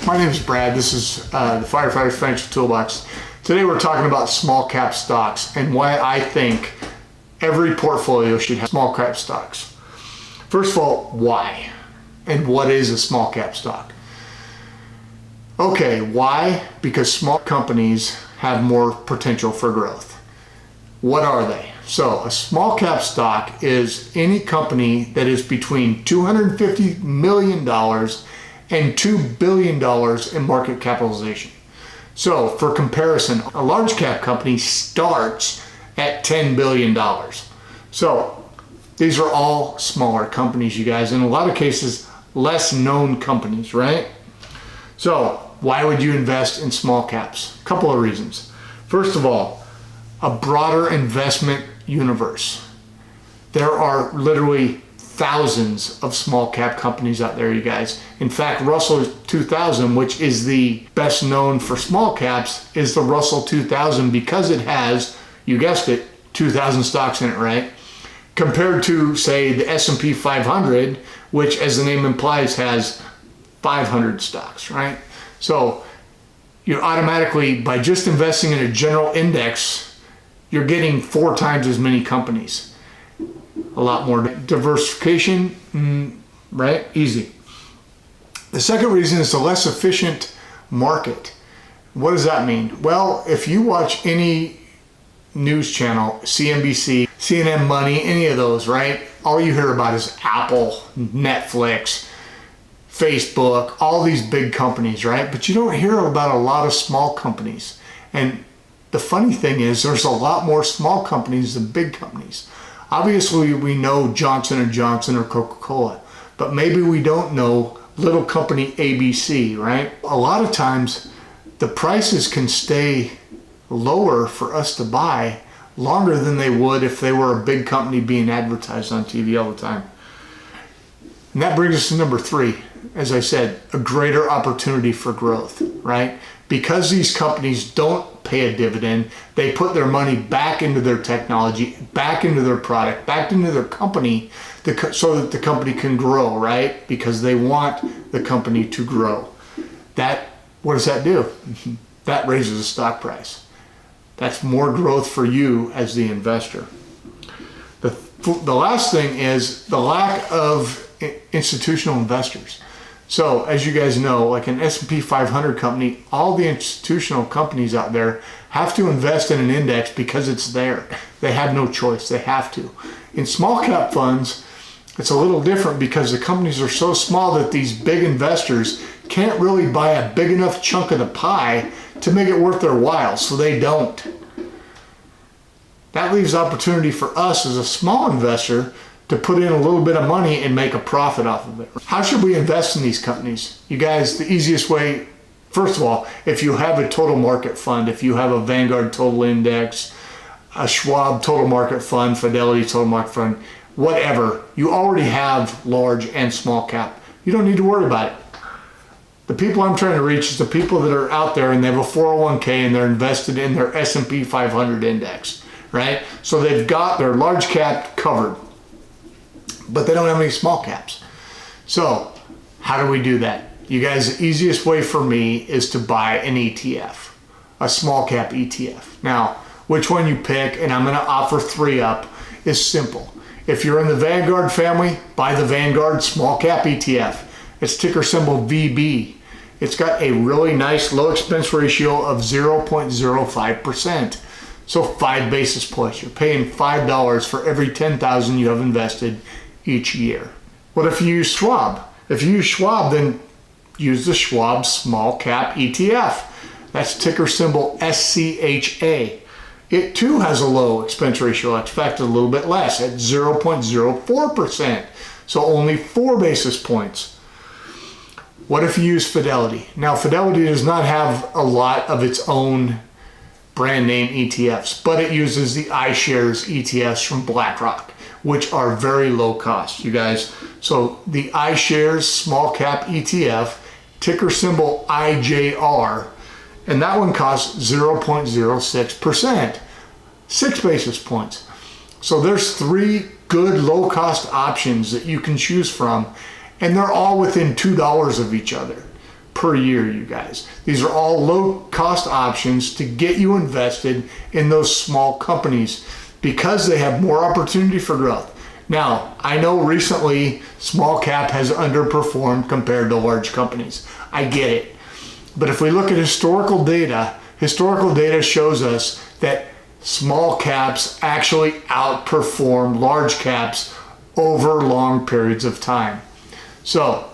My name is Brad. This is the Firefighters Financial Toolbox. Today we're talking about small cap stocks and why I think every portfolio should have small cap stocks. First of all, why? And what is a small cap stock? Okay, why? Because small companies have more potential for growth. What are they? So a small cap stock is any company that is between $250 million and $2 billion in market capitalization. So for comparison, a large cap company starts at $10 billion. So these are all smaller companies, you guys. In a lot of cases, less known companies, right? So why would you invest in small caps? A couple of reasons. First of all, a broader investment universe. There are literally thousands of small cap companies out there, you guys. In fact, Russell 2000, which is the best known for small caps, is the Russell 2000 because it has, you guessed it, 2,000 stocks in it, right? Compared to, say, the S&P 500, which, as the name implies, has 500 stocks, right? So you're automatically, by just investing in a general index, you're getting 4 times as many companies. A lot more diversification, right? Easy. The second reason is a less efficient market. What does that mean? Well, if you watch any news channel, CNBC, CNN Money, any of those, right? All you hear about is Apple, Netflix, Facebook, all these big companies, right? But you don't hear about a lot of small companies. And the funny thing is there's a lot more small companies than big companies. Obviously, we know Johnson & Johnson or Coca-Cola, but maybe we don't know little company ABC, right? A lot of times, the prices can stay lower for us to buy longer than they would if they were a big company being advertised on TV all the time. And that brings us to number 3. As I said, a greater opportunity for growth, right? Because these companies don't pay a dividend, they put their money back into their technology, back into their product, back into their company, so that the company can grow, right? Because they want the company to grow. What does that do? That raises the stock price. That's more growth for you as the investor. The last thing is the lack of institutional investors. So as you guys know, like an S&P 500 company, all the institutional companies out there have to invest in an index because it's there. They have no choice. They have to. In small cap funds, it's a little different because the companies are so small that these big investors can't really buy a big enough chunk of the pie to make it worth their while, so they don't. That leaves opportunity for us as a small investor to put in a little bit of money and make a profit off of it. How should we invest in these companies? You guys, the easiest way, first of all, if you have a total market fund, if you have a Vanguard Total Index, a Schwab Total Market Fund, Fidelity Total Market Fund, whatever, you already have large and small cap. You don't need to worry about it. The people I'm trying to reach is the people that are out there and they have a 401k and they're invested in their S&P 500 index, right? So they've got their large cap covered, but they don't have any small caps. So how do we do that? You guys, the easiest way for me is to buy an ETF, a small cap ETF. Now, which one you pick, and I'm gonna offer 3 up, is simple. If you're in the Vanguard family, buy the Vanguard small cap ETF. It's ticker symbol VB. It's got a really nice low expense ratio of 0.05%. So 5 basis points. You're paying $5 for every $10,000 you have invested each year. What if you use Schwab? If you use Schwab, then use the Schwab Small Cap ETF. That's ticker symbol SCHA. It too has a low expense ratio. In fact, a little bit less at 0.04%. So only 4 basis points. What if you use Fidelity? Now, Fidelity does not have a lot of its own brand name ETFs, but it uses the iShares ETFs from BlackRock, which are very low cost, you guys. So the iShares Small Cap ETF, ticker symbol IJR, and that one costs 0.06%, 6 basis points. So there's 3 good low cost options that you can choose from, and they're all within $2 of each other. per year, you guys. These are all low cost options to get you invested in those small companies because they have more opportunity for growth. Now, I know recently small cap has underperformed compared to large companies. I get it. But if we look at historical data shows us that small caps actually outperform large caps over long periods of time. So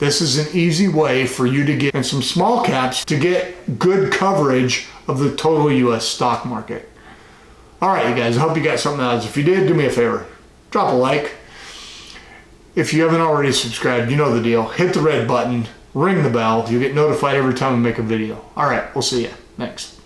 this is an easy way for you to get in some small caps to get good coverage of the total US stock market. All right, you guys, I hope you got something out of this. If you did, do me a favor, drop a like. If you haven't already subscribed, you know the deal. Hit the red button, ring the bell. You'll get notified every time I make a video. All right, we'll see you. Thanks.